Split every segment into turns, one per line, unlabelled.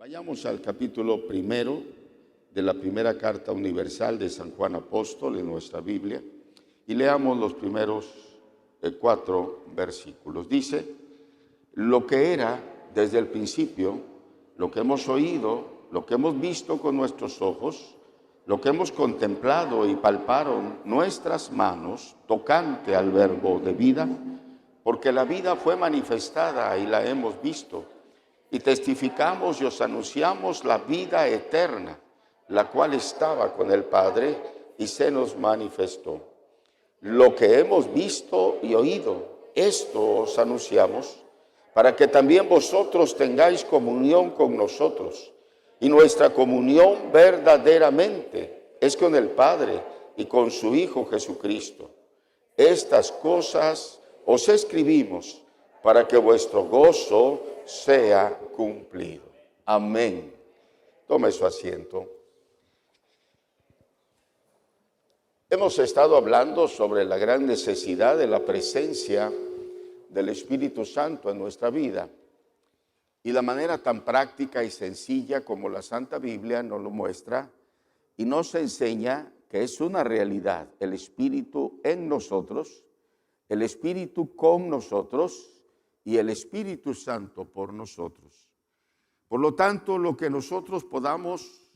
Vayamos al capítulo primero de la primera carta universal de San Juan Apóstol en nuestra Biblia y leamos los primeros 4 versículos. Dice: lo que era desde el principio, lo que hemos oído, lo que hemos visto con nuestros ojos, lo que hemos contemplado y palparon nuestras manos tocante al verbo de vida, porque la vida fue manifestada y la hemos visto, y testificamos y os anunciamos la vida eterna, la cual estaba con el Padre y se nos manifestó. Lo que hemos visto y oído, esto os anunciamos, para que también vosotros tengáis comunión con nosotros. Y nuestra comunión verdaderamente es con el Padre y con su Hijo Jesucristo. Estas cosas os escribimos para que vuestro gozo sea cumplido. Amén. Tome su asiento. Hemos estado hablando sobre la gran necesidad de la presencia del Espíritu Santo en nuestra vida. Y la manera tan práctica y sencilla como la Santa Biblia nos lo muestra y nos enseña que es una realidad, el Espíritu en nosotros, el Espíritu con nosotros y el Espíritu Santo por nosotros. Por lo tanto, lo que nosotros podamos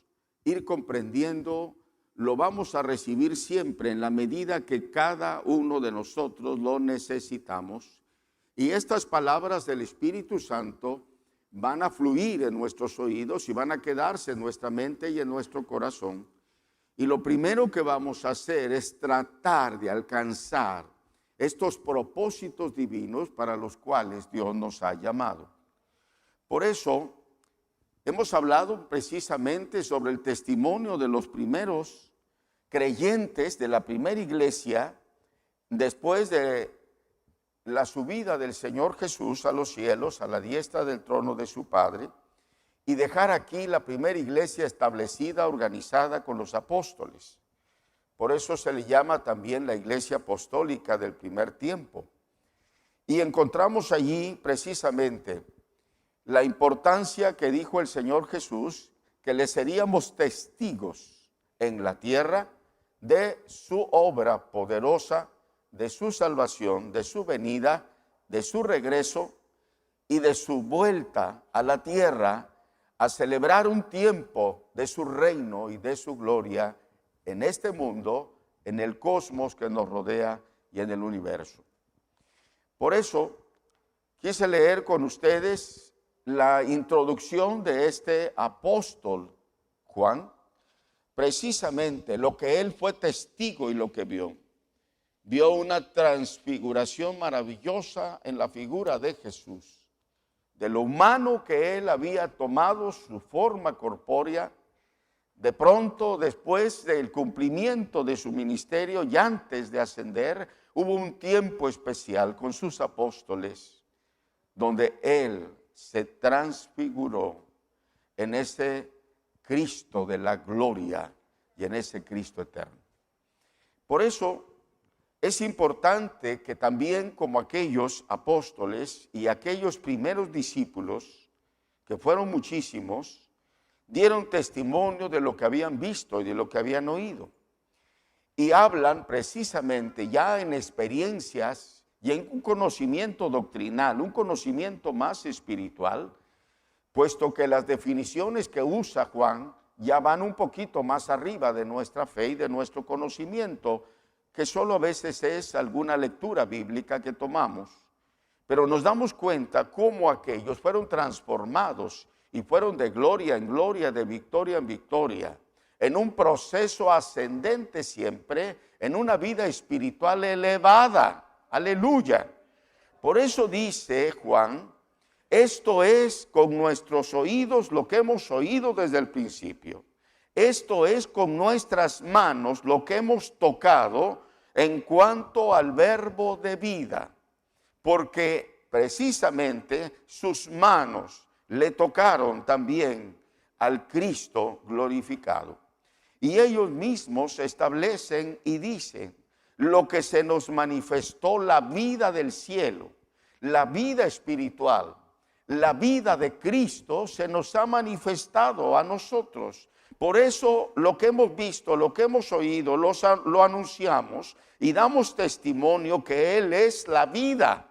ir comprendiendo, lo vamos a recibir siempre en la medida que cada uno de nosotros lo necesitamos. Y estas palabras del Espíritu Santo van a fluir en nuestros oídos y van a quedarse en nuestra mente y en nuestro corazón. Y lo primero que vamos a hacer es tratar de alcanzar estos propósitos divinos para los cuales Dios nos ha llamado. Por eso hemos hablado precisamente sobre el testimonio de los primeros creyentes de la primera iglesia después de la subida del Señor Jesús a los cielos, a la diestra del trono de su Padre, y dejar aquí la primera iglesia establecida, organizada con los apóstoles. Por eso se le llama también la iglesia apostólica del primer tiempo. Y encontramos allí precisamente la importancia que dijo el Señor Jesús, que le seríamos testigos en la tierra de su obra poderosa, de su salvación, de su venida, de su regreso y de su vuelta a la tierra a celebrar un tiempo de su reino y de su gloria en este mundo, en el cosmos que nos rodea y en el universo. Por eso quise leer con ustedes la introducción de este apóstol Juan, precisamente lo que él fue testigo y lo que vio. Vio una transfiguración maravillosa en la figura de Jesús, de lo humano que él había tomado su forma corpórea. De pronto, después del cumplimiento de su ministerio y antes de ascender, hubo un tiempo especial con sus apóstoles, donde él se transfiguró en ese Cristo de la gloria y en ese Cristo eterno. Por eso es importante que también, como aquellos apóstoles y aquellos primeros discípulos, que fueron muchísimos, dieron testimonio de lo que habían visto y de lo que habían oído. Y hablan precisamente ya en experiencias y en un conocimiento doctrinal, un conocimiento más espiritual, puesto que las definiciones que usa Juan ya van un poquito más arriba de nuestra fe y de nuestro conocimiento, que solo a veces es alguna lectura bíblica que tomamos. Pero nos damos cuenta cómo aquellos fueron transformados y fueron de gloria en gloria, de victoria en victoria, en un proceso ascendente siempre, en una vida espiritual elevada. Aleluya. Por eso dice Juan, esto es con nuestros oídos lo que hemos oído desde el principio. Esto es con nuestras manos lo que hemos tocado en cuanto al verbo de vida, porque precisamente sus manos le tocaron también al Cristo glorificado. Y ellos mismos establecen y dicen, lo que se nos manifestó la vida del cielo, la vida espiritual, la vida de Cristo se nos ha manifestado a nosotros. Por eso lo que hemos visto, lo que hemos oído, lo anunciamos y damos testimonio que Él es la vida.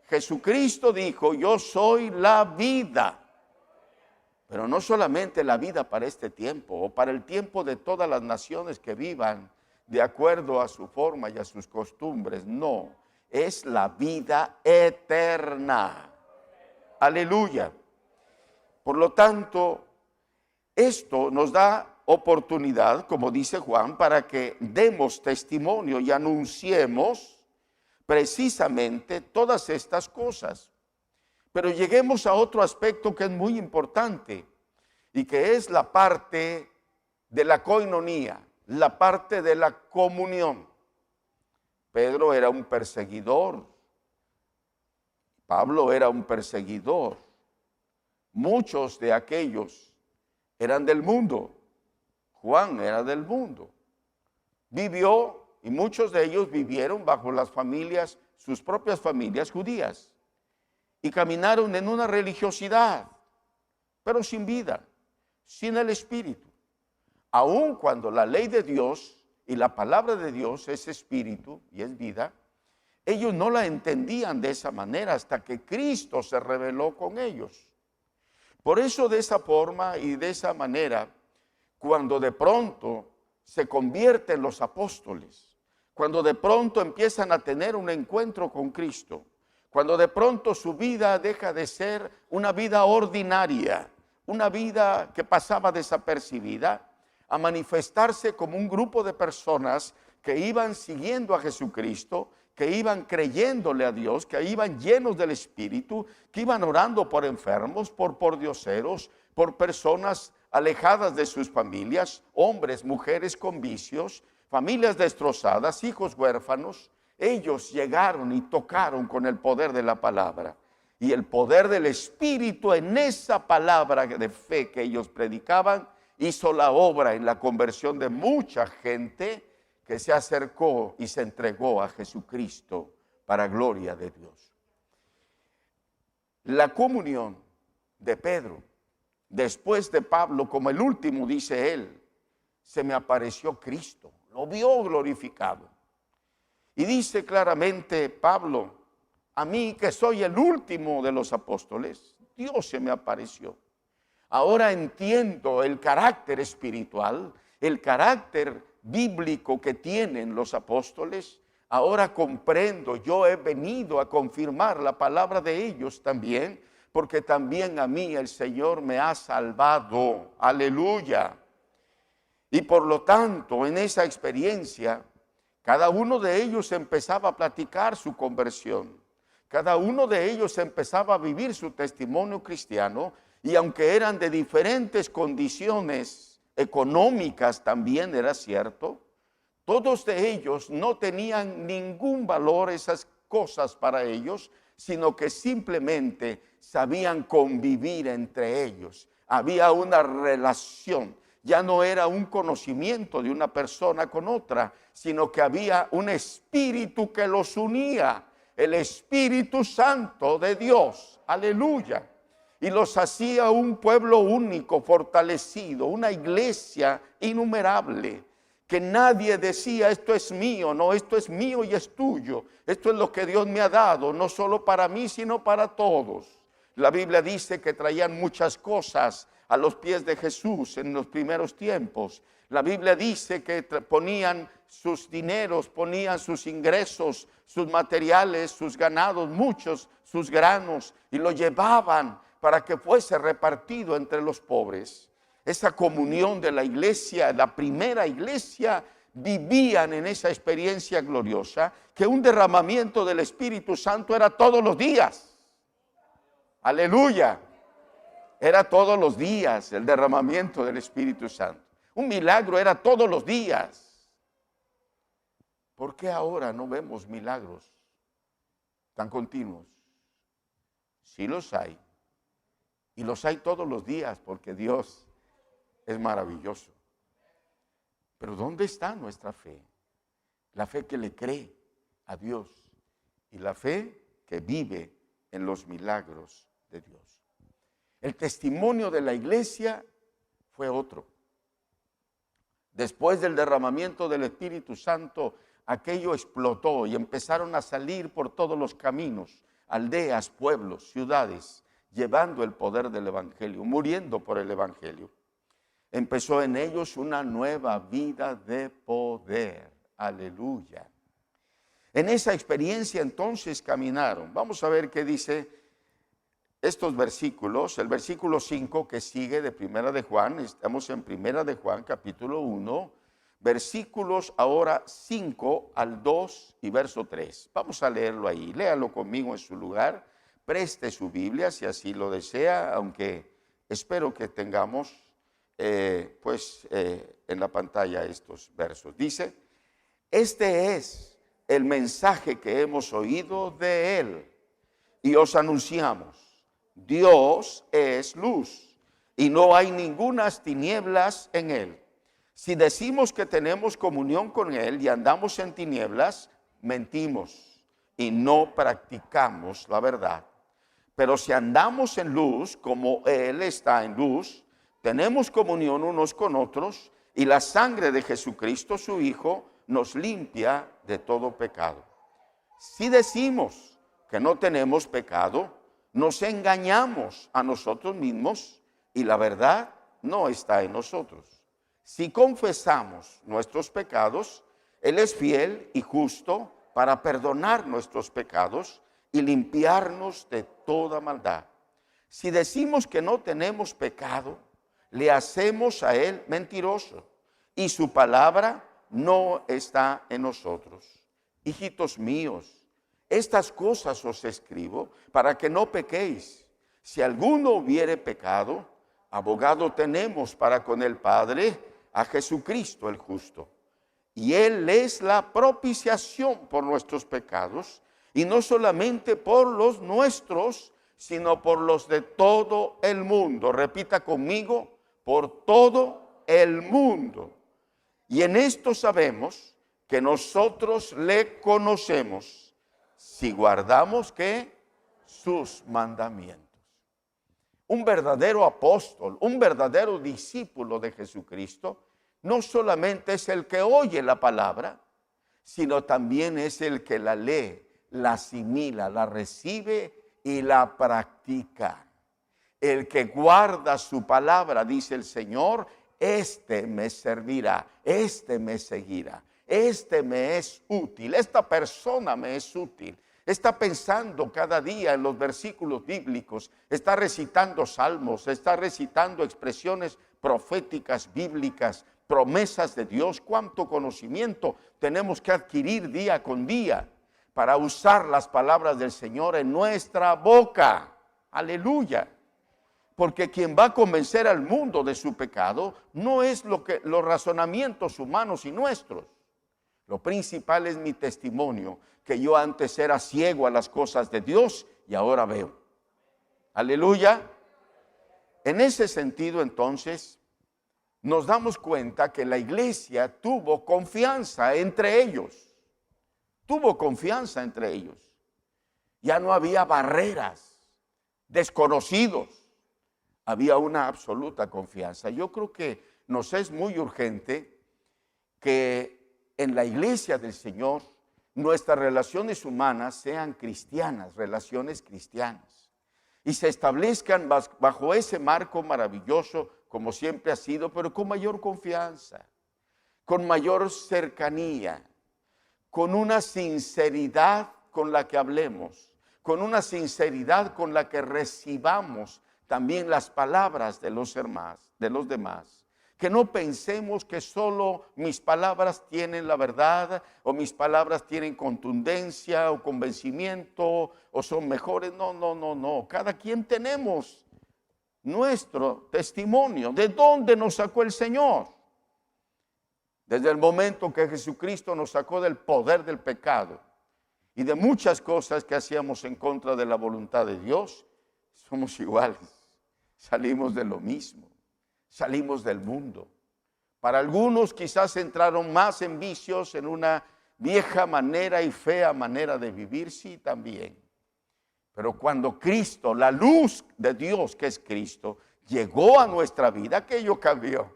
Jesucristo dijo, yo soy la vida. Pero no solamente la vida para este tiempo o para el tiempo de todas las naciones que vivan de acuerdo a su forma y a sus costumbres. No, es la vida eterna. Aleluya. Por lo tanto, esto nos da oportunidad, como dice Juan, para que demos testimonio y anunciemos precisamente todas estas cosas. Pero lleguemos a otro aspecto que es muy importante y que es la parte de la coinonía, la parte de la comunión. Pedro era un perseguidor, Pablo era un perseguidor, muchos de aquellos eran del mundo, Juan era del mundo, vivió y muchos de ellos vivieron bajo las familias, sus propias familias judías. Y caminaron en una religiosidad, pero sin vida, sin el Espíritu. Aun cuando la ley de Dios y la palabra de Dios es Espíritu y es vida, ellos no la entendían de esa manera hasta que Cristo se reveló con ellos. Por eso de esa forma y de esa manera, cuando de pronto se convierten los apóstoles, cuando de pronto empiezan a tener un encuentro con Cristo, cuando de pronto su vida deja de ser una vida ordinaria, una vida que pasaba desapercibida, a manifestarse como un grupo de personas que iban siguiendo a Jesucristo, que iban creyéndole a Dios, que iban llenos del Espíritu, que iban orando por enfermos, por pordioseros, por personas alejadas de sus familias, hombres, mujeres con vicios, familias destrozadas, hijos huérfanos. Ellos llegaron y tocaron con el poder de la palabra. Y el poder del Espíritu en esa palabra de fe que ellos predicaban hizo la obra en la conversión de mucha gente que se acercó y se entregó a Jesucristo para gloria de Dios. La comunión de Pedro, después de Pablo, como el último, dice él, se me apareció Cristo, lo vio glorificado. Y dice claramente Pablo, a mí que soy el último de los apóstoles, Dios se me apareció. Ahora entiendo el carácter espiritual, el carácter bíblico que tienen los apóstoles. Ahora comprendo, yo he venido a confirmar la palabra de ellos también, porque también a mí el Señor me ha salvado. Aleluya. Y por lo tanto, en esa experiencia, cada uno de ellos empezaba a platicar su conversión. Cada uno de ellos empezaba a vivir su testimonio cristiano, y aunque eran de diferentes condiciones económicas, también era cierto, todos de ellos no tenían ningún valor esas cosas para ellos, sino que simplemente sabían convivir entre ellos. Había una relación. Ya no era un conocimiento de una persona con otra, sino que había un espíritu que los unía, el Espíritu Santo de Dios. Aleluya. Y los hacía un pueblo único, fortalecido, una iglesia innumerable, que nadie decía esto es mío, no, esto es mío y es tuyo. Esto es lo que Dios me ha dado, no solo para mí, sino para todos. La Biblia dice que traían muchas cosas a los pies de Jesús en los primeros tiempos. La Biblia dice que ponían sus dineros, ponían sus ingresos, sus materiales, sus ganados, muchos, sus granos, y lo llevaban para que fuese repartido entre los pobres. Esa comunión de la iglesia, la primera iglesia, vivían en esa experiencia gloriosa, que un derramamiento del Espíritu Santo era todos los días. Aleluya. Era todos los días el derramamiento del Espíritu Santo. Un milagro era todos los días. ¿Por qué ahora no vemos milagros tan continuos? Sí los hay. Y los hay todos los días porque Dios es maravilloso. Pero ¿dónde está nuestra fe? La fe que le cree a Dios y la fe que vive en los milagros de Dios. El testimonio de la iglesia fue otro. Después del derramamiento del Espíritu Santo, aquello explotó y empezaron a salir por todos los caminos, aldeas, pueblos, ciudades, llevando el poder del Evangelio, muriendo por el Evangelio. Empezó en ellos una nueva vida de poder. Aleluya. En esa experiencia entonces caminaron. Vamos a ver qué dice estos versículos. El versículo 5 que sigue de Primera de Juan. Estamos en Primera de Juan, capítulo 1. Versículos ahora 5 al 2 y verso 3. Vamos a leerlo ahí. Léalo conmigo en su lugar. Preste su Biblia si así lo desea, aunque espero que tengamos en la pantalla estos versos. Dice, este es el mensaje que hemos oído de Él y os anunciamos. Dios es luz y no hay ningunas tinieblas en Él. Si decimos que tenemos comunión con Él y andamos en tinieblas, mentimos y no practicamos la verdad. Pero si andamos en luz, como Él está en luz, tenemos comunión unos con otros y la sangre de Jesucristo, su Hijo, nos limpia de todo pecado. Si decimos que no tenemos pecado, nos engañamos a nosotros mismos y la verdad no está en nosotros. Si confesamos nuestros pecados, Él es fiel y justo para perdonar nuestros pecados y limpiarnos de toda maldad. Si decimos que no tenemos pecado, le hacemos a Él mentiroso y su palabra no está en nosotros. Hijitos míos, estas cosas os escribo para que no pequéis. Si alguno hubiere pecado, abogado tenemos para con el Padre, a Jesucristo el justo. Y Él es la propiciación por nuestros pecados, y no solamente por los nuestros, sino por los de todo el mundo. Repita conmigo, por todo el mundo. Y en esto sabemos que nosotros le conocemos, si guardamos ¿qué? Sus mandamientos. Un verdadero apóstol, un verdadero discípulo de Jesucristo, no solamente es el que oye la palabra, sino también es el que la lee, la asimila, la recibe y la practica. El que guarda su palabra, dice el Señor, este me servirá, este me seguirá, este me es útil, esta persona me es útil. Está pensando cada día en los versículos bíblicos, está recitando salmos, está recitando expresiones proféticas bíblicas, promesas de Dios. Cuánto conocimiento tenemos que adquirir día con día para usar las palabras del Señor en nuestra boca. Aleluya. Porque quien va a convencer al mundo de su pecado no es los razonamientos humanos y nuestros. Lo principal es mi testimonio, que yo antes era ciego a las cosas de Dios y ahora veo. Aleluya. En ese sentido, entonces, nos damos cuenta que la iglesia tuvo confianza entre ellos. Tuvo confianza entre ellos. Ya no había barreras, desconocidos. Había una absoluta confianza. Yo creo que nos es muy urgente que en la iglesia del Señor nuestras relaciones humanas sean cristianas, relaciones cristianas, y se establezcan bajo ese marco maravilloso como siempre ha sido, pero con mayor confianza, con mayor cercanía, con una sinceridad con la que hablemos, con una sinceridad con la que recibamos también las palabras de los demás. Que no pensemos que solo mis palabras tienen la verdad, o mis palabras tienen contundencia o convencimiento, o son mejores. No. Cada quien tenemos nuestro testimonio. ¿De dónde nos sacó el Señor? Desde el momento que Jesucristo nos sacó del poder del pecado y de muchas cosas que hacíamos en contra de la voluntad de Dios, somos iguales. Salimos de lo mismo. Salimos del mundo. Para algunos quizás entraron más en vicios, en una vieja manera y fea manera de vivir, sí, también. Pero cuando Cristo, la luz de Dios que es Cristo, llegó a nuestra vida, aquello cambió.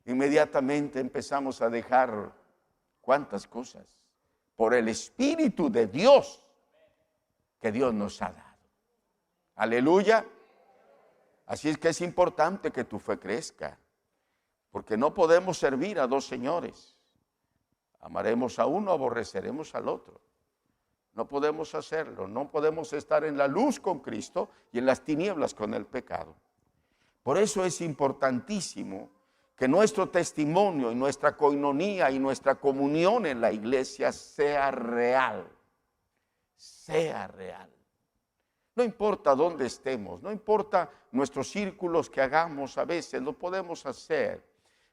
Inmediatamente empezamos a dejar cuántas cosas por el Espíritu de Dios que Dios nos ha dado. Aleluya. Así es que es importante que tu fe crezca, porque no podemos servir a dos señores. Amaremos a uno, aborreceremos al otro. No podemos hacerlo, no podemos estar en la luz con Cristo y en las tinieblas con el pecado. Por eso es importantísimo que nuestro testimonio y nuestra coinonía y nuestra comunión en la iglesia sea real. Sea real. No importa dónde estemos, no importa nuestros círculos que hagamos, a veces lo podemos hacer,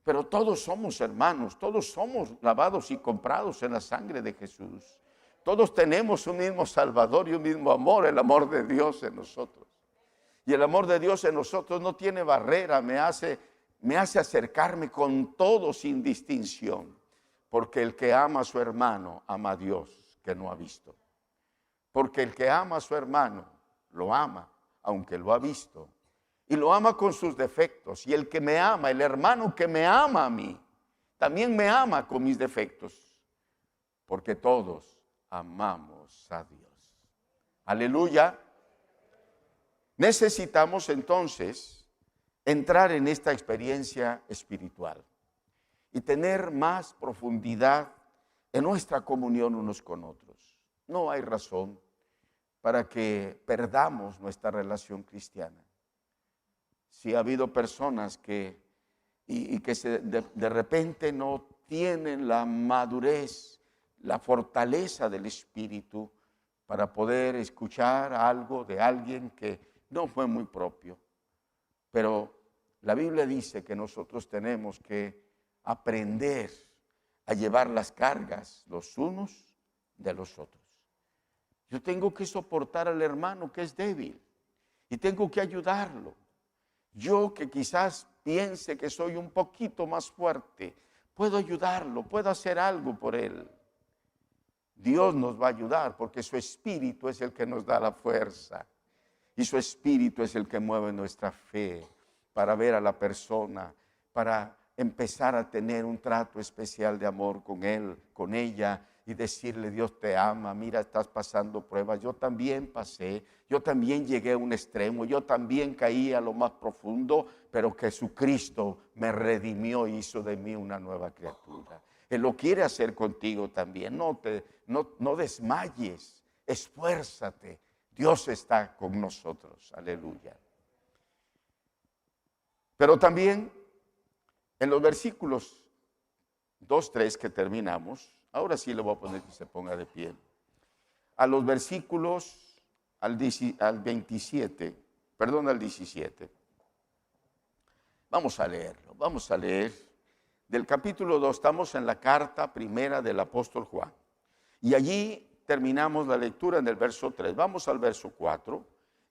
pero todos somos hermanos, todos somos lavados y comprados en la sangre de Jesús. Todos tenemos un mismo Salvador y un mismo amor, el amor de Dios en nosotros. Y el amor de Dios en nosotros no tiene barrera, me hace acercarme con todo sin distinción. Porque el que ama a su hermano, ama a Dios que no ha visto. Porque el que ama a su hermano, lo ama, aunque lo ha visto. Y lo ama con sus defectos. Y el que me ama, el hermano que me ama a mí, también me ama con mis defectos. Porque todos amamos a Dios. Aleluya. Necesitamos entonces entrar en esta experiencia espiritual y tener más profundidad en nuestra comunión unos con otros. No hay razón para que perdamos nuestra relación cristiana. Si ha habido personas que de repente no tienen la madurez, la fortaleza del Espíritu para poder escuchar algo de alguien que no fue muy propio. Pero la Biblia dice que nosotros tenemos que aprender a llevar las cargas los unos de los otros. Yo tengo que soportar al hermano que es débil y tengo que ayudarlo. Yo que quizás piense que soy un poquito más fuerte, puedo ayudarlo, puedo hacer algo por él. Dios nos va a ayudar porque su Espíritu es el que nos da la fuerza y su Espíritu es el que mueve nuestra fe para ver a la persona, para empezar a tener un trato especial de amor con él, con ella y decirle: Dios te ama, mira, estás pasando pruebas, yo también pasé, yo también llegué a un extremo, yo también caí a lo más profundo, pero Jesucristo me redimió y hizo de mí una nueva criatura. Él lo quiere hacer contigo también. No desmayes, esfuérzate. Dios está con nosotros. Aleluya. Pero también en los versículos 2, 3 que terminamos, ahora sí le voy a poner que se ponga de pie. A los versículos al 17. Vamos a leerlo, vamos a leer. Del capítulo 2, estamos en la carta primera del apóstol Juan. Y allí terminamos la lectura en el verso 3. Vamos al verso 4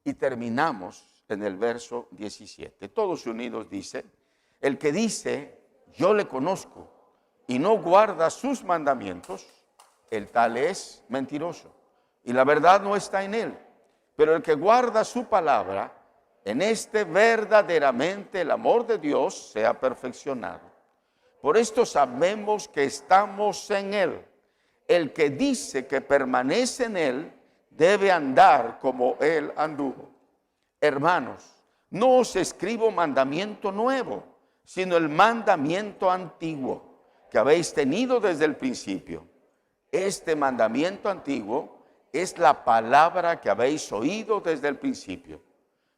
y terminamos en el verso 17. Todos unidos dice: el que dice, yo le conozco, y no guarda sus mandamientos, el tal es mentiroso, y la verdad no está en él. Pero el que guarda su palabra, en este verdaderamente el amor de Dios se ha perfeccionado. Por esto sabemos que estamos en él. El que dice que permanece en él debe andar como él anduvo. Hermanos, no os escribo mandamiento nuevo, sino el mandamiento antiguo que habéis tenido desde el principio. Este mandamiento antiguo es la palabra que habéis oído desde el principio.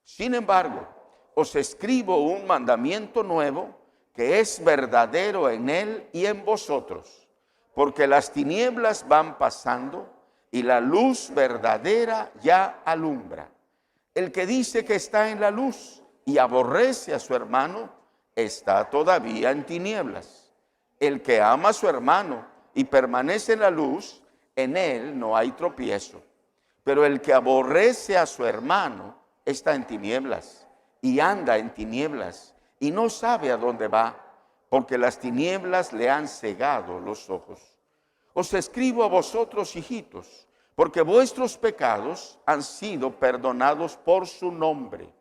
Sin embargo, os escribo un mandamiento nuevo que es verdadero en él y en vosotros, porque las tinieblas van pasando y la luz verdadera ya alumbra. El que dice que está en la luz y aborrece a su hermano, está todavía en tinieblas. El que ama a su hermano y permanece en la luz, en él no hay tropiezo. Pero el que aborrece a su hermano está en tinieblas y anda en tinieblas y no sabe a dónde va, porque las tinieblas le han cegado los ojos. Os escribo a vosotros, hijitos, porque vuestros pecados han sido perdonados por su nombre.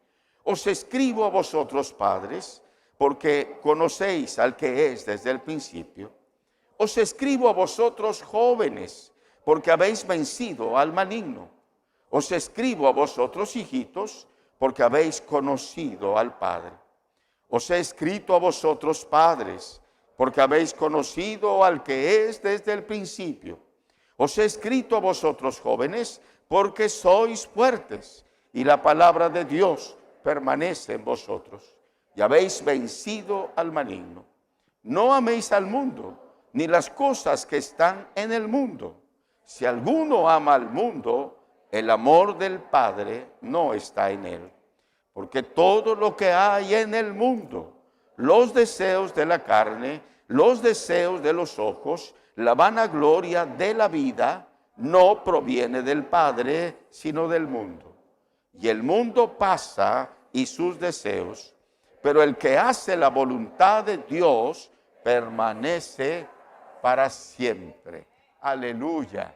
Os escribo a vosotros, padres, porque conocéis al que es desde el principio. Os escribo a vosotros, jóvenes, porque habéis vencido al maligno. Os escribo a vosotros, hijitos, porque habéis conocido al Padre. Os he escrito a vosotros, padres, porque habéis conocido al que es desde el principio. Os he escrito a vosotros, jóvenes, porque sois fuertes, y la palabra de Dios permanece en vosotros, y habéis vencido al maligno. No améis al mundo, ni las cosas que están en el mundo. Si alguno ama al mundo, el amor del Padre no está en él. Porque todo lo que hay en el mundo, los deseos de la carne, los deseos de los ojos, la vanagloria de la vida, no proviene del Padre, sino del mundo. Y el mundo pasa y sus deseos, pero el que hace la voluntad de Dios permanece para siempre. Aleluya.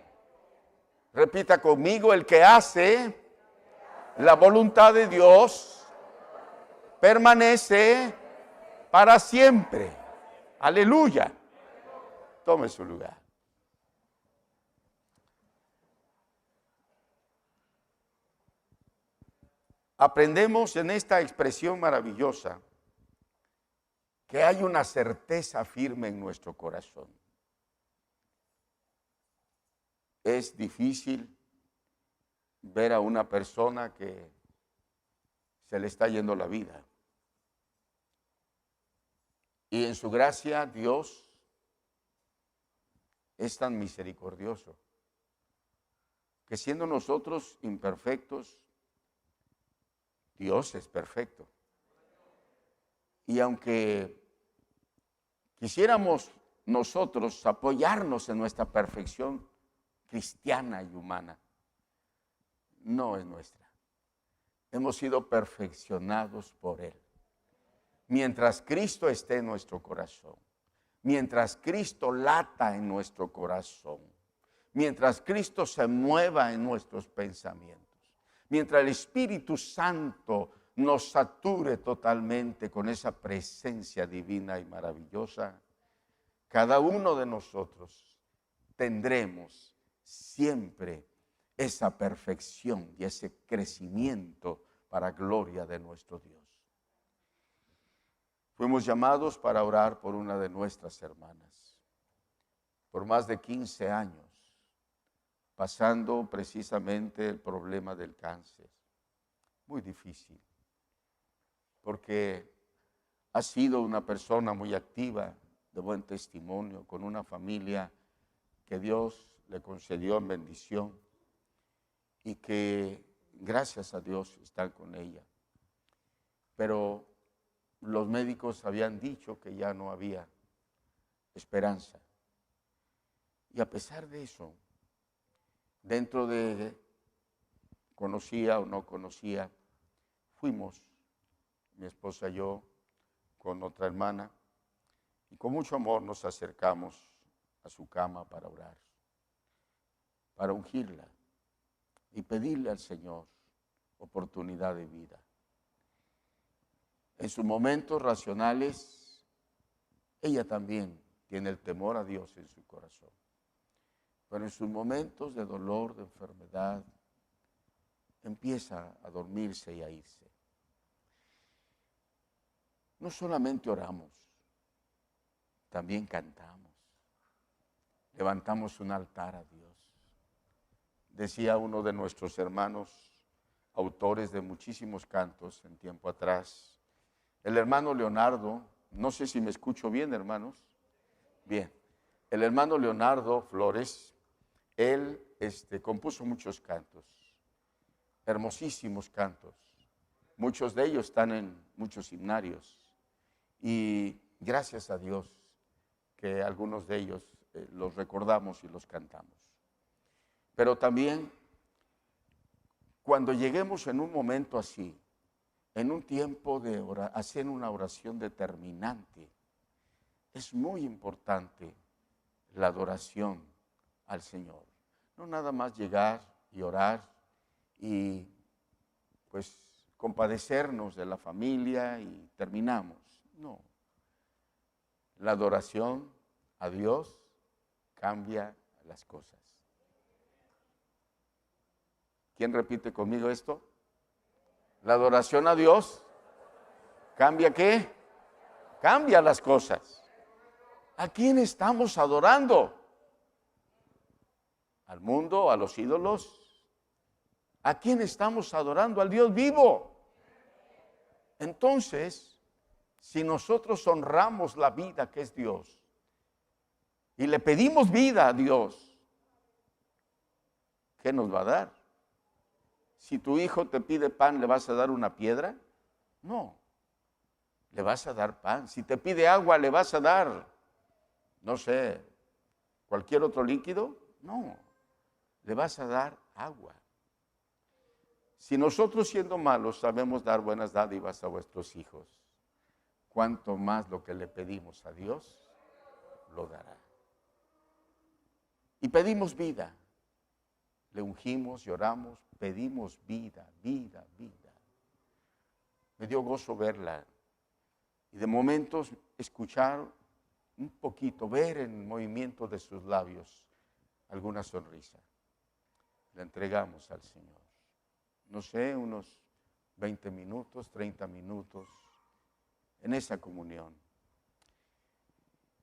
Repita conmigo: el que hace la voluntad de Dios permanece para siempre. Aleluya. Tome su lugar. Aprendemos en esta expresión maravillosa que hay una certeza firme en nuestro corazón. Es difícil ver a una persona que se le está yendo la vida. Y en su gracia Dios es tan misericordioso que, siendo nosotros imperfectos, Dios es perfecto. Y aunque quisiéramos nosotros apoyarnos en nuestra perfección cristiana y humana, no es nuestra. Hemos sido perfeccionados por Él. Mientras Cristo esté en nuestro corazón, mientras Cristo lata en nuestro corazón, mientras Cristo se mueva en nuestros pensamientos, mientras el Espíritu Santo nos sature totalmente con esa presencia divina y maravillosa, cada uno de nosotros tendremos siempre esa perfección y ese crecimiento para gloria de nuestro Dios. Fuimos llamados para orar por una de nuestras hermanas, por más de 15 años, pasando precisamente el problema del cáncer. Muy difícil, porque ha sido una persona muy activa, de buen testimonio, con una familia que Dios le concedió en bendición y que, gracias a Dios, están con ella. Pero los médicos habían dicho que ya no había esperanza. Y a pesar de eso, dentro de conocía o no conocía, fuimos, mi esposa y yo, con otra hermana, y con mucho amor nos acercamos a su cama para orar, para ungirla y pedirle al Señor oportunidad de vida. En sus momentos racionales, ella también tiene el temor a Dios en su corazón. Pero en sus momentos de dolor, de enfermedad, empieza a dormirse y a irse. No solamente oramos, también cantamos. Levantamos un altar a Dios. Decía uno de nuestros hermanos, autores de muchísimos cantos en tiempo atrás, el hermano Leonardo, no sé si me escucho bien, hermanos. Bien, el hermano Leonardo Flores, él compuso muchos cantos, hermosísimos cantos. Muchos de ellos están en muchos himnarios. Y gracias a Dios que algunos de ellos los recordamos y los cantamos. Pero también, cuando lleguemos en un momento así, en un tiempo de hacer una oración determinante, es muy importante la adoración al Señor. No nada más llegar y orar y pues compadecernos de la familia y terminamos. No. La adoración a Dios cambia las cosas. ¿Quién repite conmigo esto? La adoración a Dios cambia ¿qué? Cambia las cosas. ¿A quién estamos adorando? ¿Al mundo? ¿A los ídolos? ¿A quién estamos adorando? Al Dios vivo. Entonces, si nosotros honramos la vida que es Dios y le pedimos vida a Dios, ¿qué nos va a dar? Si tu hijo te pide pan, ¿le vas a dar una piedra? No, le vas a dar pan. Si te pide agua, ¿le vas a dar, no sé, cualquier otro líquido? No, le vas a dar agua. Si nosotros siendo malos sabemos dar buenas dádivas a vuestros hijos, cuánto más lo que le pedimos a Dios lo dará. Y pedimos vida. Le ungimos, lloramos, pedimos vida, vida, vida. Me dio gozo verla y de momentos escuchar un poquito, ver en el movimiento de sus labios alguna sonrisa. La entregamos al Señor. No sé, unos 20 minutos, 30 minutos en esa comunión.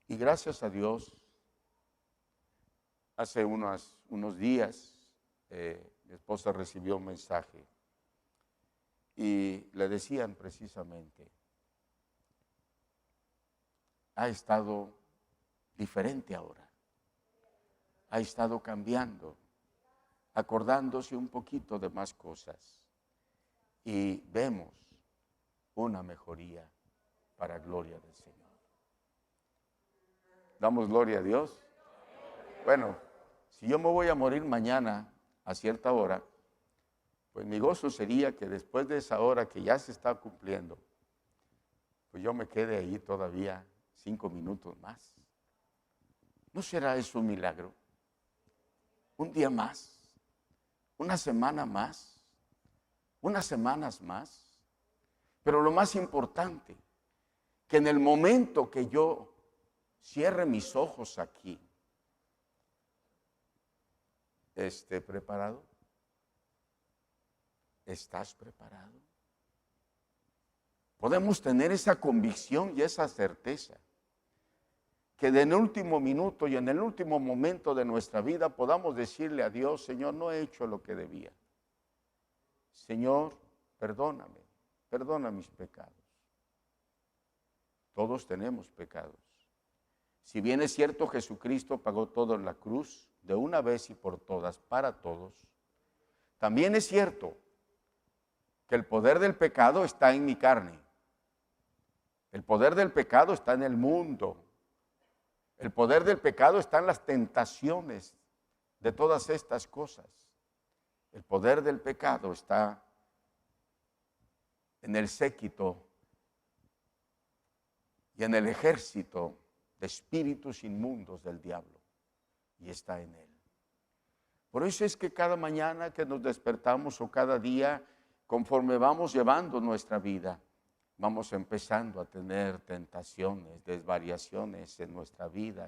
Y gracias a Dios, hace unos días mi esposa recibió un mensaje y le decían precisamente, ha estado diferente ahora, ha estado cambiando, acordándose un poquito de más cosas y vemos una mejoría para gloria del Señor. ¿Damos gloria a Dios? Bueno, si yo me voy a morir mañana a cierta hora, pues mi gozo sería que después de esa hora que ya se está cumpliendo, pues yo me quede ahí todavía 5 minutos más. ¿No será eso un milagro? Un día más, una semana más, unas semanas más. Pero lo más importante, que en el momento que yo cierre mis ojos aquí, ¿esté preparado? ¿Estás preparado? Podemos tener esa convicción y esa certeza que en el último minuto y en el último momento de nuestra vida podamos decirle a Dios, Señor, no he hecho lo que debía. Señor, perdóname, perdona mis pecados. Todos tenemos pecados. Si bien es cierto, Jesucristo pagó todo en la cruz, de una vez y por todas, para todos, también es cierto que el poder del pecado está en mi carne. El poder del pecado está en el mundo. El poder del pecado está en las tentaciones de todas estas cosas. El poder del pecado está en el séquito y en el ejército de espíritus inmundos del diablo. Y está en él. Por eso es que cada mañana que nos despertamos o cada día, conforme vamos llevando nuestra vida, vamos empezando a tener tentaciones, desvariaciones en nuestra vida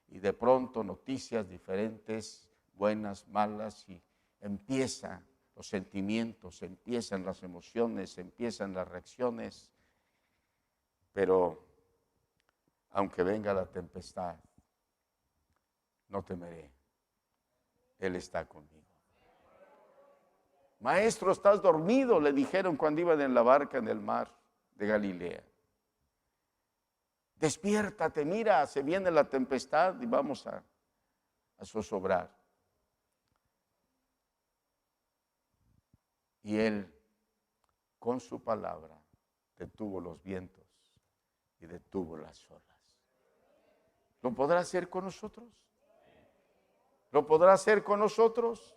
y de pronto noticias diferentes, buenas, malas, y empiezan los sentimientos, empiezan las emociones, empiezan las reacciones. Pero aunque venga la tempestad, no temeré. Él está conmigo. Maestro, estás dormido, le dijeron cuando iban en la barca en el mar de Galilea. Despiértate, mira, se viene la tempestad y vamos a zozobrar. Y él, con su palabra, detuvo los vientos y detuvo las olas. ¿Lo podrá hacer con nosotros? ¿Lo podrá hacer con nosotros?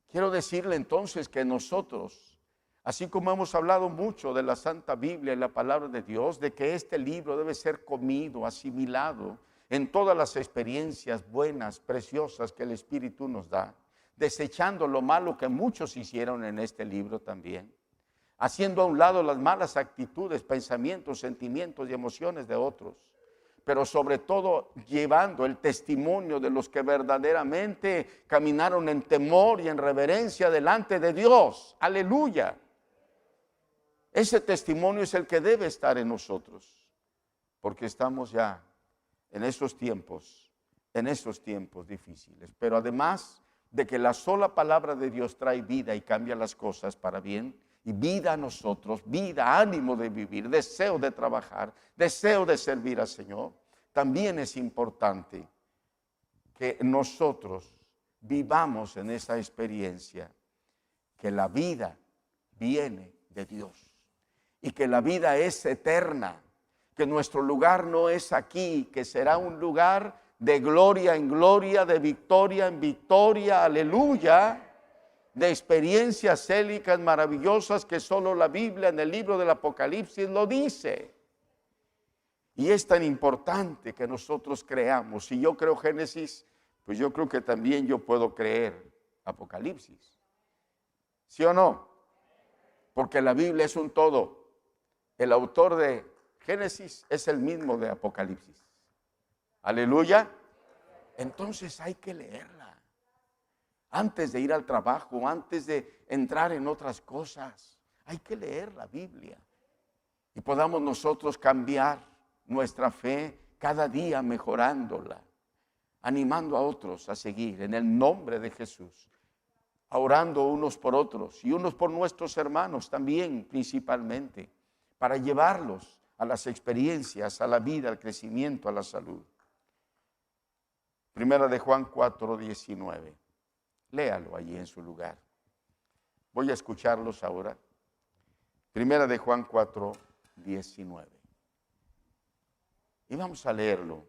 Quiero decirle entonces que nosotros, así como hemos hablado mucho de la Santa Biblia y la palabra de Dios, de que este libro debe ser comido, asimilado en todas las experiencias buenas, preciosas que el Espíritu nos da, desechando lo malo que muchos hicieron en este libro también, haciendo a un lado las malas actitudes, pensamientos, sentimientos y emociones de otros, pero sobre todo llevando el testimonio de los que verdaderamente caminaron en temor y en reverencia delante de Dios. Aleluya. Ese testimonio es el que debe estar en nosotros, porque estamos ya en esos tiempos difíciles. Pero además de que la sola palabra de Dios trae vida y cambia las cosas para bien, y vida a nosotros, vida, ánimo de vivir, deseo de trabajar, deseo de servir al Señor, también es importante que nosotros vivamos en esa experiencia, que la vida viene de Dios y que la vida es eterna, que nuestro lugar no es aquí, que será un lugar de gloria en gloria, de victoria en victoria, aleluya, de experiencias célicas maravillosas que solo la Biblia en el libro del Apocalipsis lo dice. Y es tan importante que nosotros creamos. Si yo creo Génesis, pues yo creo que también yo puedo creer Apocalipsis. ¿Sí o no? Porque la Biblia es un todo. El autor de Génesis es el mismo de Apocalipsis. Aleluya. Entonces hay que leerla. Antes de ir al trabajo, antes de entrar en otras cosas, hay que leer la Biblia. Y podamos nosotros cambiar nuestra fe cada día mejorándola, animando a otros a seguir en el nombre de Jesús, orando unos por otros y unos por nuestros hermanos también principalmente, para llevarlos a las experiencias, a la vida, al crecimiento, a la salud. Primera de Juan 4:19. Léalo allí en su lugar. Voy a escucharlos ahora. Primera de Juan 4:19. Y vamos a leerlo.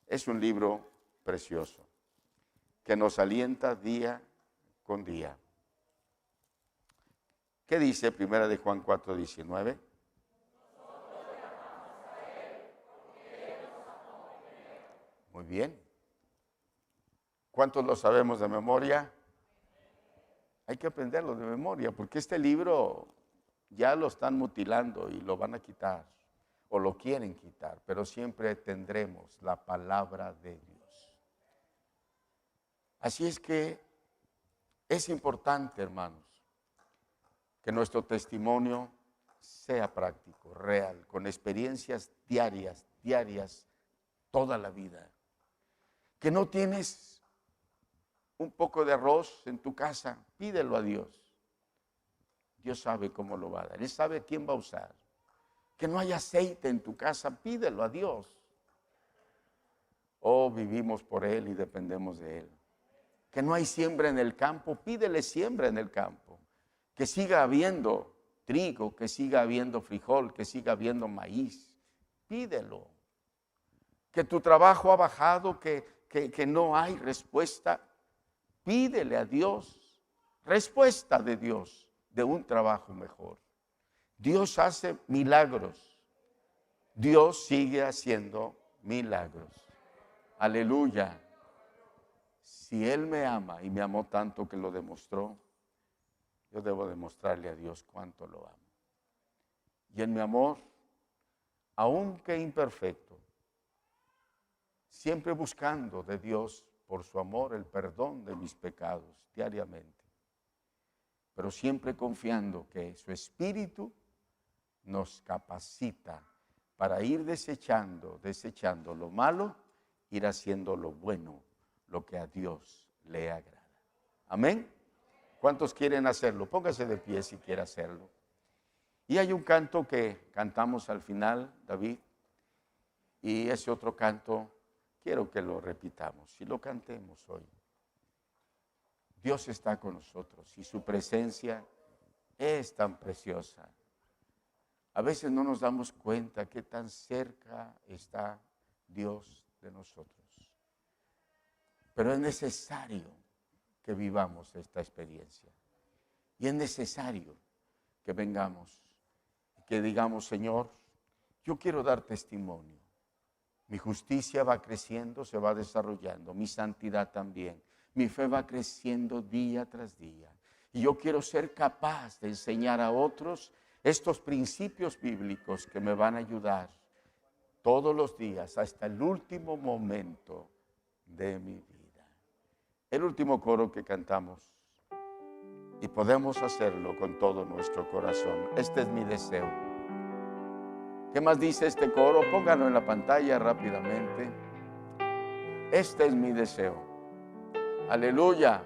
Es un libro precioso que nos alienta día con día. ¿Qué dice Primera de Juan 4:19? Muy bien. ¿Cuántos lo sabemos de memoria? Hay que aprenderlo de memoria, porque este libro ya lo están mutilando y lo van a quitar, o lo quieren quitar, pero siempre tendremos la palabra de Dios. Así es que es importante, hermanos, que nuestro testimonio sea práctico, real, con experiencias diarias, toda la vida. Que no tienes un poco de arroz en tu casa, pídelo a Dios. Dios sabe cómo lo va a dar. Él sabe quién va a usar. Que no hay aceite en tu casa, pídelo a Dios. Oh, vivimos por Él y dependemos de Él. Que no hay siembra en el campo, pídele siembra en el campo. Que siga habiendo trigo, que siga habiendo frijol, que siga habiendo maíz. Pídelo. Que tu trabajo ha bajado, que no hay respuesta. Pídele a Dios respuesta de Dios de un trabajo mejor. Dios hace milagros. Dios sigue haciendo milagros. Aleluya. Si Él me ama y me amó tanto que lo demostró, yo debo demostrarle a Dios cuánto lo amo. Y en mi amor, aunque imperfecto, siempre buscando de Dios por su amor el perdón de mis pecados diariamente, pero siempre confiando que su Espíritu nos capacita para ir desechando lo malo, ir haciendo lo bueno, lo que a Dios le agrada. Amén. ¿Cuántos quieren hacerlo? Póngase de pie si quiere hacerlo. Y hay un canto que cantamos al final, David, y ese otro canto quiero que lo repitamos y lo cantemos hoy. Dios está con nosotros y su presencia es tan preciosa. A veces no nos damos cuenta qué tan cerca está Dios de nosotros. Pero es necesario que vivamos esta experiencia. Y es necesario que vengamos y que digamos, Señor, yo quiero dar testimonio Mi justicia va creciendo, se va desarrollando, mi santidad también. Mi fe va creciendo día tras día. Y yo quiero ser capaz de enseñar a otros estos principios bíblicos que me van a ayudar todos los días hasta el último momento de mi vida. El último coro que cantamos, y podemos hacerlo con todo nuestro corazón. Este es mi deseo. ¿Qué más dice este coro? Pónganlo en la pantalla rápidamente. Este es mi deseo. Aleluya.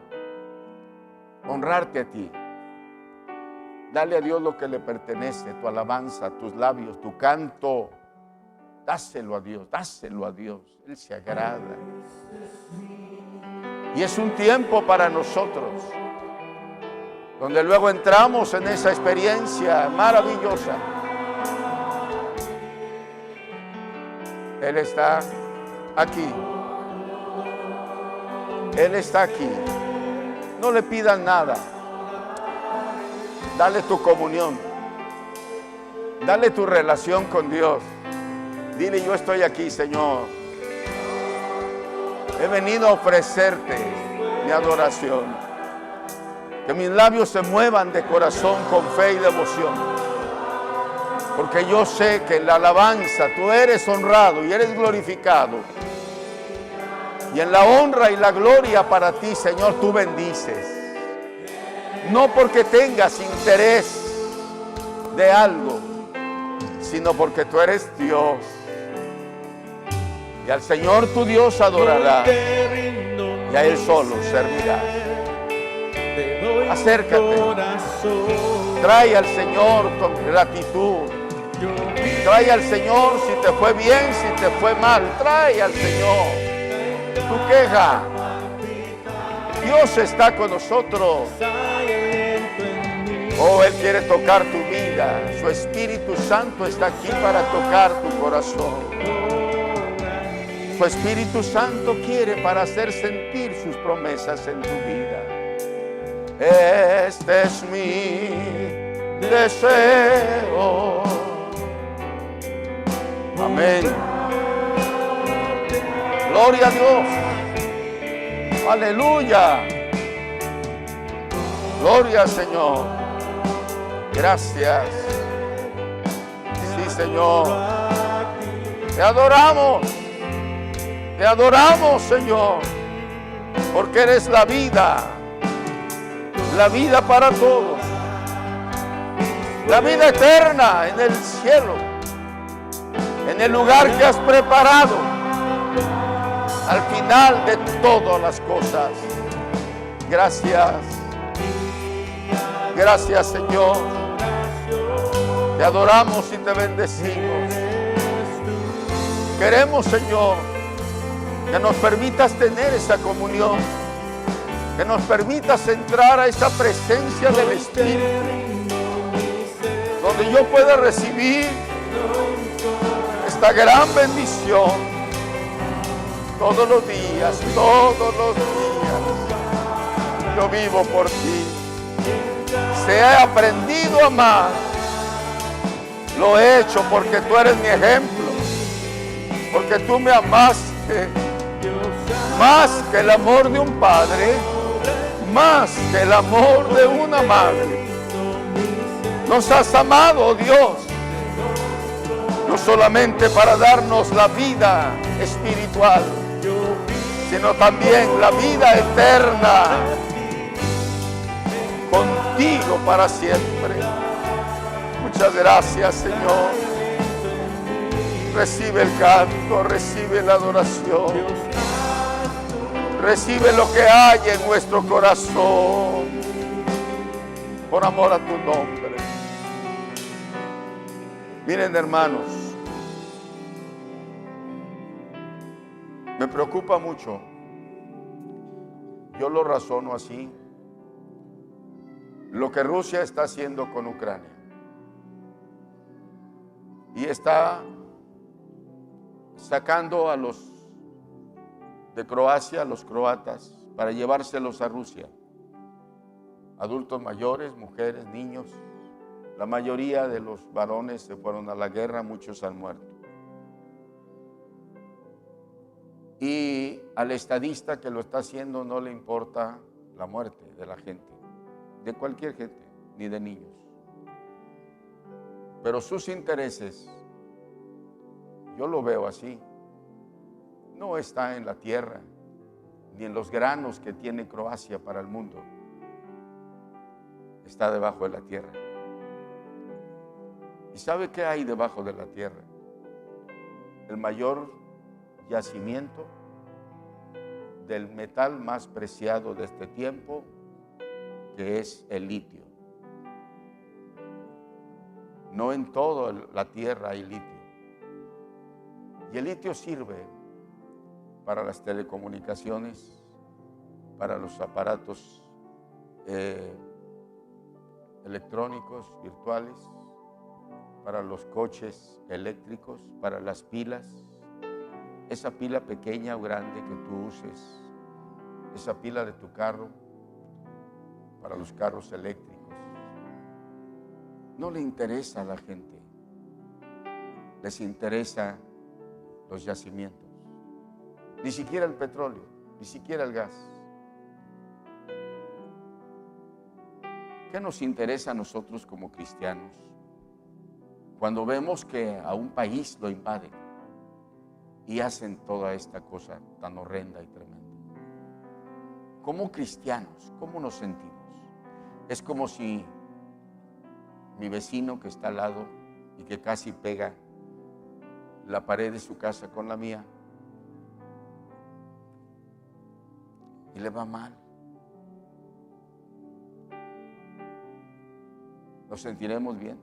Honrarte a ti. Dale a Dios lo que le pertenece, tu alabanza, tus labios, tu canto. Dáselo a Dios, dáselo a Dios. Él se agrada. Y es un tiempo para nosotros, donde luego entramos en esa experiencia maravillosa. Él está aquí. Él está aquí. No le pidas nada. Dale tu comunión. Dale tu relación con Dios. Dile, yo estoy aquí, Señor. He venido a ofrecerte mi adoración. Que mis labios se muevan de corazón con fe y devoción. Porque yo sé que en la alabanza tú eres honrado y eres glorificado. Y en la honra y la gloria para ti, Señor, tú bendices. No porque tengas interés de algo, sino porque tú eres Dios. Y al Señor tu Dios adorarás y a Él solo servirás. Acércate. Trae al Señor con gratitud. Trae al Señor si te fue bien, si te fue mal. Trae al Señor tu queja. Dios está con nosotros. Oh, Él quiere tocar tu vida. Su Espíritu Santo está aquí para tocar tu corazón. Su Espíritu Santo quiere para hacer sentir sus promesas en tu vida. Este es mi deseo. Amén. Gloria a Dios. Aleluya. Gloria al Señor. Gracias. Sí, Señor. Te adoramos. Te adoramos, Señor. Porque eres la vida. La vida para todos. La vida eterna en el cielo. En el lugar que has preparado. Al final de todas las cosas. Gracias. Gracias, Señor. Te adoramos y te bendecimos. Queremos, Señor, que nos permitas tener esa comunión. Que nos permitas entrar a esa presencia del Espíritu. Donde yo pueda recibir esta gran bendición. Todos los días, todos los días. Yo vivo por ti. Se he aprendido a amar. Lo he hecho porque tú eres mi ejemplo. Porque tú me amaste. Más que el amor de un padre. Más que el amor de una madre. Nos has amado, oh Dios. No solamente para darnos la vida espiritual, sino también la vida eterna. Contigo para siempre. Muchas gracias, Señor. Recibe el canto, recibe la adoración. Recibe lo que hay en nuestro corazón. Por amor a tu nombre. Miren, hermanos. Me preocupa mucho. Yo lo razono así. Lo que Rusia está haciendo con Ucrania. Y está sacando a los de Croacia, a los croatas, para llevárselos a Rusia. Adultos mayores, mujeres, niños. La mayoría de los varones se fueron a la guerra, muchos han muerto. Y al estadista que lo está haciendo no le importa la muerte de la gente, de cualquier gente, ni de niños. Pero sus intereses, yo lo veo así, no está en la tierra, ni en los granos que tiene Croacia para el mundo. Está debajo de la tierra. ¿Y sabe qué hay debajo de la tierra? El mayor yacimiento del metal más preciado de este tiempo, que es el litio. No en toda la tierra hay litio. Y el litio sirve para las telecomunicaciones, para los aparatos electrónicos, virtuales, para los coches eléctricos, para las pilas. Esa pila pequeña o grande que tú uses, esa pila de tu carro, para los carros eléctricos. No le interesa a la gente, les interesa los yacimientos. Ni siquiera el petróleo, ni siquiera el gas. ¿Qué nos interesa a nosotros como cristianos cuando vemos que a un país lo invaden y hacen toda esta cosa tan horrenda y tremenda? Como cristianos, ¿cómo nos sentimos? Es como si mi vecino que está al lado y que casi pega la pared de su casa con la mía y le va mal. ¿Nos sentiremos bien?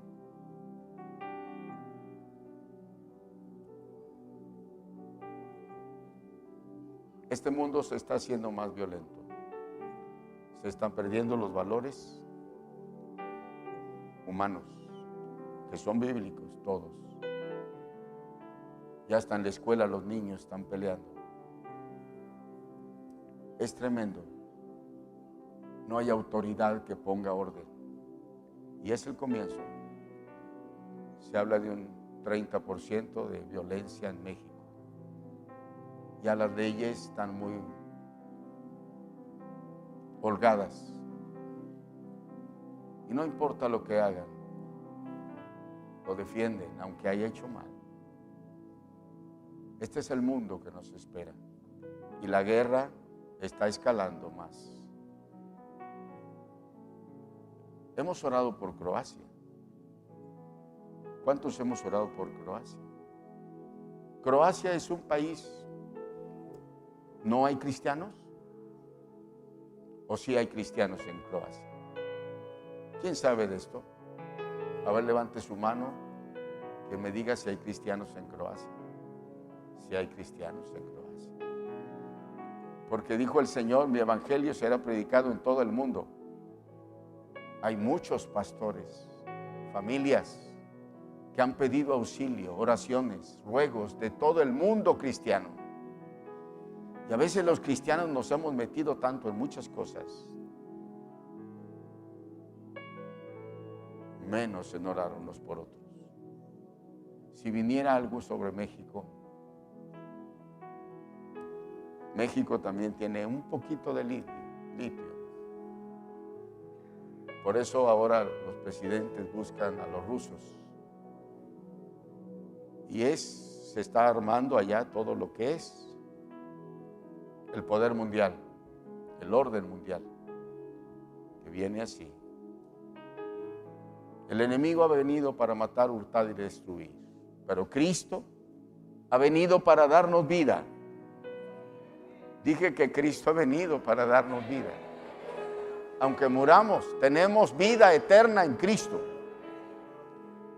Este mundo se está haciendo más violento. Se están perdiendo los valores humanos, que son bíblicos todos. Ya hasta en la escuela los niños están peleando. Es tremendo. No hay autoridad que ponga orden. Y es el comienzo. Se habla de un 30% de violencia en México. Ya las leyes están muy holgadas. Y no importa lo que hagan, lo defienden, aunque haya hecho mal. Este es el mundo que nos espera. Y la guerra está escalando más. Hemos orado por Croacia. ¿Cuántos hemos orado por Croacia? Croacia es un país. ¿No hay cristianos? ¿O sí hay cristianos en Croacia? ¿Quién sabe de esto? A ver, levante su mano, que me diga si hay cristianos en Croacia. Si hay cristianos en Croacia. Porque dijo el Señor, mi evangelio será predicado en todo el mundo. Hay muchos pastores, familias que han pedido auxilio, oraciones, ruegos de todo el mundo cristiano. Y a veces los cristianos nos hemos metido tanto en muchas cosas, menos en orar unos por otros. Si viniera algo sobre México, México también tiene un poquito de litio. Por eso ahora los presidentes buscan a los rusos. Y se está armando allá todo lo que es el poder mundial, el orden mundial, que viene así. El enemigo ha venido para matar, hurtar y destruir, pero Cristo ha venido para darnos vida. Dije que Cristo ha venido para darnos vida. Aunque muramos, tenemos vida eterna en Cristo.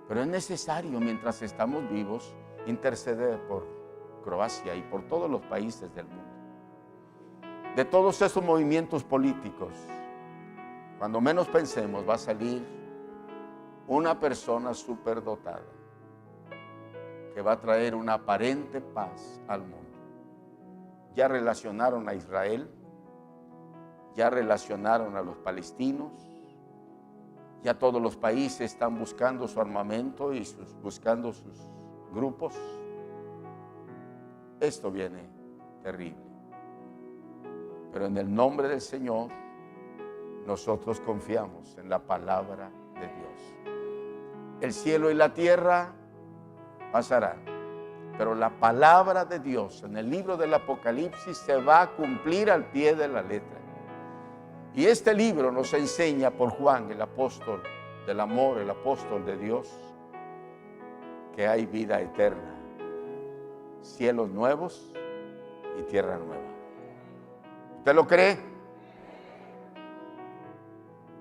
Pero es necesario, mientras estamos vivos, interceder por Croacia y por todos los países del mundo. De todos esos movimientos políticos, cuando menos pensemos, va a salir una persona superdotada que va a traer una aparente paz al mundo. Ya relacionaron a Israel, ya relacionaron a los palestinos, ya todos los países están buscando su armamento y buscando sus grupos. Esto viene terrible. Pero en el nombre del Señor, nosotros confiamos en la palabra de Dios. El cielo y la tierra pasarán, pero la palabra de Dios en el libro del Apocalipsis se va a cumplir al pie de la letra. Y este libro nos enseña por Juan, el apóstol del amor, el apóstol de Dios, que hay vida eterna, cielos nuevos y tierra nueva. ¿Usted lo cree?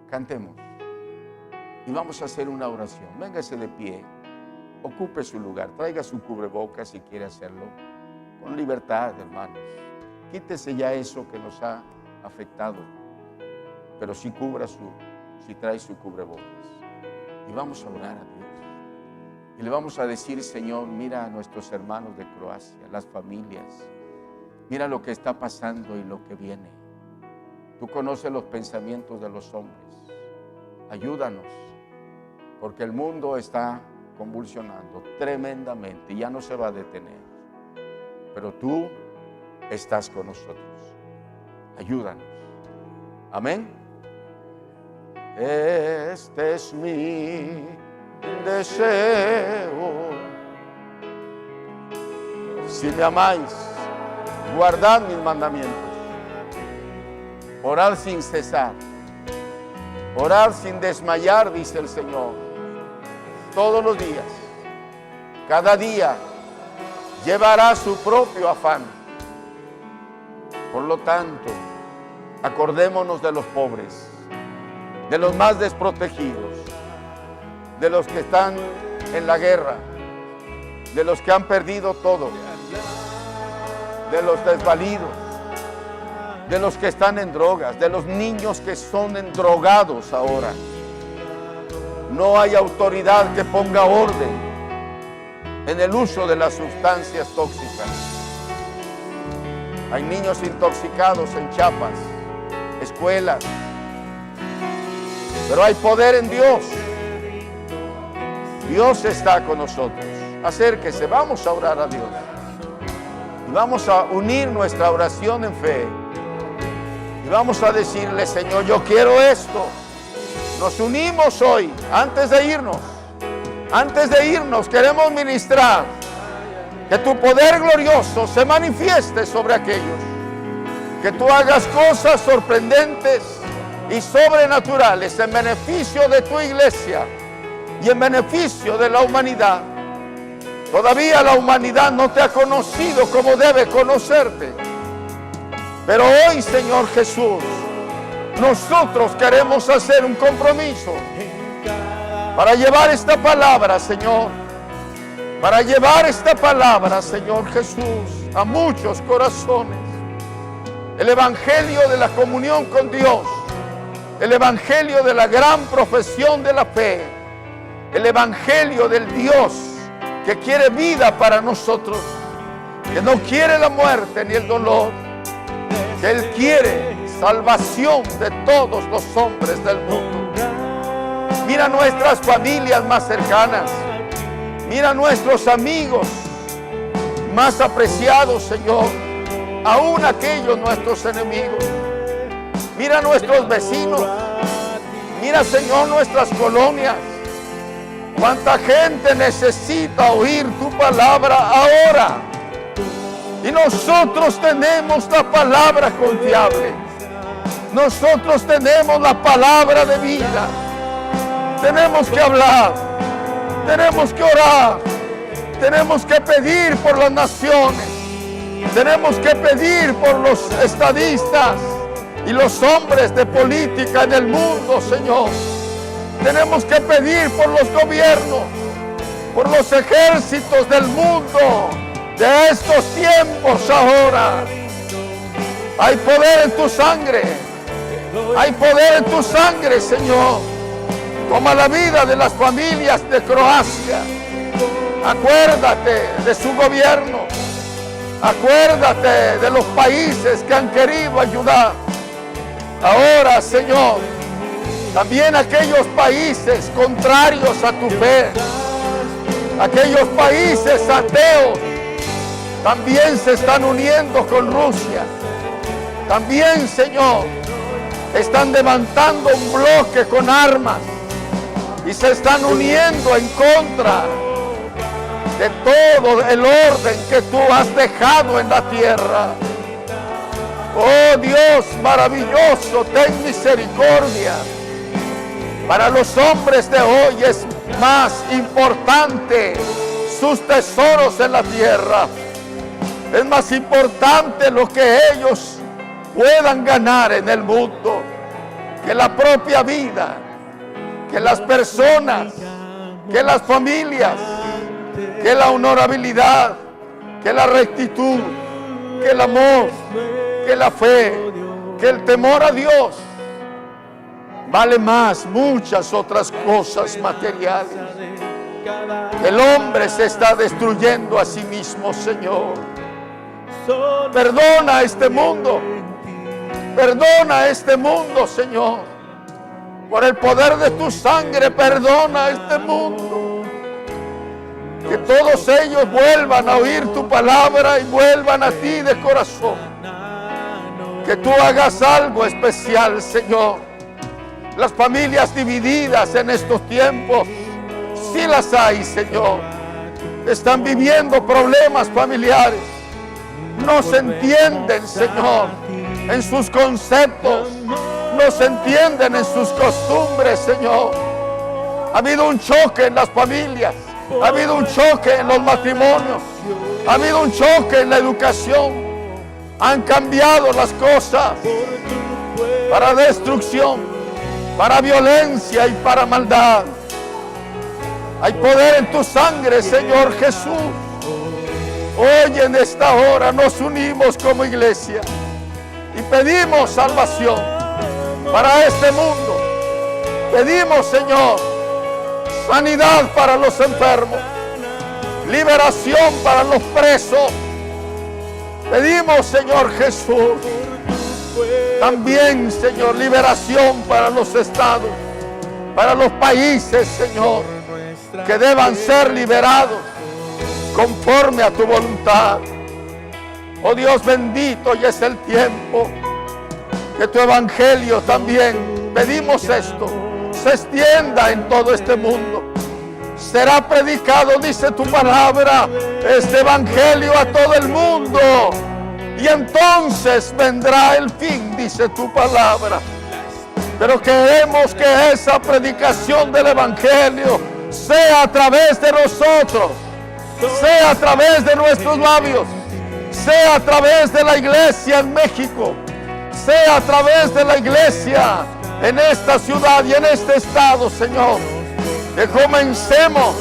Cantemos y vamos a hacer una oración. Véngase de pie, ocupe su lugar, traiga su cubrebocas si quiere hacerlo, con libertad, hermanos. Quítese ya eso que nos ha afectado, pero sí si trae su cubrebocas. Y vamos a orar a Dios. Y le vamos a decir: Señor, mira a nuestros hermanos de Croacia, las familias. Mira lo que está pasando y lo que viene. Tú conoces los pensamientos de los hombres. Ayúdanos, porque el mundo está convulsionando tremendamente y ya no se va a detener. Pero tú estás con nosotros. Ayúdanos. Amén. Este es mi deseo. Si me amáis, guardad mis mandamientos. Orad sin cesar. Orad sin desmayar, dice el Señor. Todos los días. Cada día llevará su propio afán. Por lo tanto, acordémonos de los pobres, de los más desprotegidos, de los que están en la guerra, de los que han perdido todo, de los desvalidos, de los que están en drogas, de los niños que son endrogados ahora. No hay autoridad que ponga orden en el uso de las sustancias tóxicas. Hay niños intoxicados en Chiapas, escuelas, pero hay poder en Dios. Dios está con nosotros. Acérquese, vamos a orar a Dios. Y vamos a unir nuestra oración en fe. Y vamos a decirle: Señor, yo quiero esto. Nos unimos hoy, antes de irnos. Antes de irnos, queremos ministrar que tu poder glorioso se manifieste sobre aquellos. Que tú hagas cosas sorprendentes y sobrenaturales en beneficio de tu iglesia y en beneficio de la humanidad. Todavía la humanidad no te ha conocido como debe conocerte. Pero hoy, Señor Jesús, nosotros queremos hacer un compromiso para llevar esta palabra, Señor. Para llevar esta palabra, Señor Jesús, a muchos corazones. El evangelio de la comunión con Dios. El evangelio de la gran profesión de la fe. El evangelio del Dios que quiere vida para nosotros. Que no quiere la muerte ni el dolor. Que Él quiere salvación de todos los hombres del mundo. Mira nuestras familias más cercanas. Mira nuestros amigos más apreciados, Señor. Aún aquellos nuestros enemigos. Mira nuestros vecinos. Mira, Señor, nuestras colonias. Cuánta gente necesita oír tu palabra ahora. Y nosotros tenemos la palabra confiable. Nosotros tenemos la palabra de vida. Tenemos que hablar. Tenemos que orar. Tenemos que pedir por las naciones. Tenemos que pedir por los estadistas y los hombres de política en el mundo, Señor. Tenemos que pedir por los gobiernos, por los ejércitos del mundo de estos tiempos ahora. Hay poder en tu sangre. Hay poder en tu sangre, Señor. Toma la vida de las familias de Croacia. Acuérdate de su gobierno. Acuérdate de los países que han querido ayudar. Ahora, Señor, también aquellos países contrarios a tu fe, aquellos países ateos, también se están uniendo con Rusia. También, Señor, están levantando un bloque con armas y se están uniendo en contra de todo el orden que tú has dejado en la tierra. Oh Dios maravilloso, ten misericordia. Para los hombres de hoy es más importante sus tesoros en la tierra. Es más importante lo que ellos puedan ganar en el mundo que la propia vida, que las personas, que las familias, que la honorabilidad, que la rectitud, que el amor, que la fe, que el temor a Dios. Vale más muchas otras cosas materiales. El hombre se está destruyendo a sí mismo, Señor. Perdona este mundo. Perdona este mundo, Señor. Por el poder de tu sangre, perdona este mundo. Que todos ellos vuelvan a oír tu palabra y vuelvan a ti de corazón. Que tú hagas algo especial, Señor. Las familias divididas en estos tiempos, sí las hay, Señor. Están viviendo problemas familiares. No se entienden, Señor, en sus conceptos. No se entienden en sus costumbres, Señor. Ha habido un choque en las familias. Ha habido un choque en los matrimonios. Ha habido un choque en la educación. Han cambiado las cosas para destrucción, para violencia y para maldad. Hay poder en tu sangre, Señor Jesús. Hoy en esta hora nos unimos como iglesia y pedimos salvación para este mundo. Pedimos, Señor, sanidad para los enfermos, liberación para los presos. Pedimos, Señor Jesús, también, Señor, liberación para los estados, para los países, Señor, que deban ser liberados conforme a tu voluntad. Oh Dios bendito, y es el tiempo que tu evangelio también, pedimos esto, se extienda en todo este mundo. Será predicado, dice tu palabra, este evangelio a todo el mundo. Y entonces vendrá el fin, dice tu palabra. Pero queremos que esa predicación del evangelio sea a través de nosotros, sea a través de nuestros labios, sea a través de la iglesia en México, sea a través de la iglesia en esta ciudad y en este estado, Señor. Que comencemos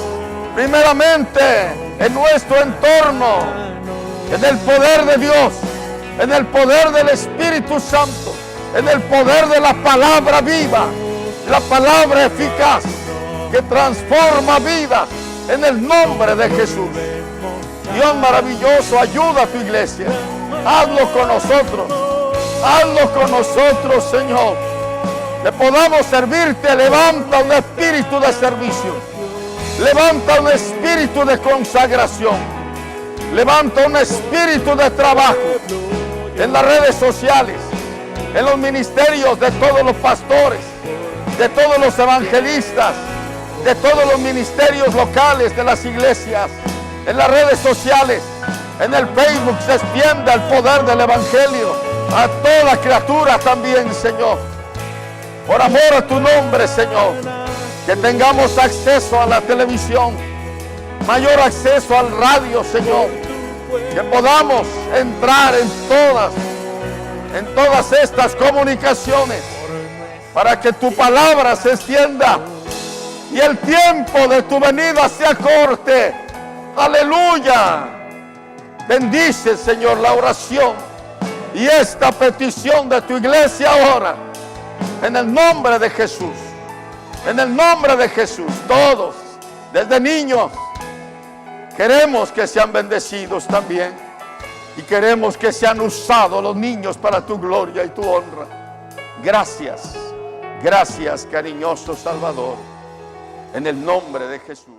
primeramente en nuestro entorno, en el poder de Dios, en el poder del Espíritu Santo, en el poder de la palabra viva, la palabra eficaz que transforma vidas, en el nombre de Jesús. Dios maravilloso, ayuda a tu iglesia. Hazlo con nosotros, Señor. Que podamos servirte. Levanta un espíritu de servicio. Levanta un espíritu de consagración. Levanta un espíritu de trabajo en las redes sociales, en los ministerios de todos los pastores, de todos los evangelistas, de todos los ministerios locales de las iglesias, en las redes sociales, en el Facebook. Se extienda el poder del evangelio a toda criatura también, Señor. Por amor a tu nombre, Señor, que tengamos acceso a la televisión, mayor acceso al radio, Señor, que podamos entrar en todas estas comunicaciones para que tu palabra se extienda y el tiempo de tu venida se acorte. Aleluya. Bendice, Señor, la oración y esta petición de tu iglesia ahora, en el nombre de Jesús. En el nombre de Jesús, todos, desde niños, queremos que sean bendecidos también. Y queremos que sean usados los niños para tu gloria y tu honra. Gracias, gracias, cariñoso Salvador. En el nombre de Jesús.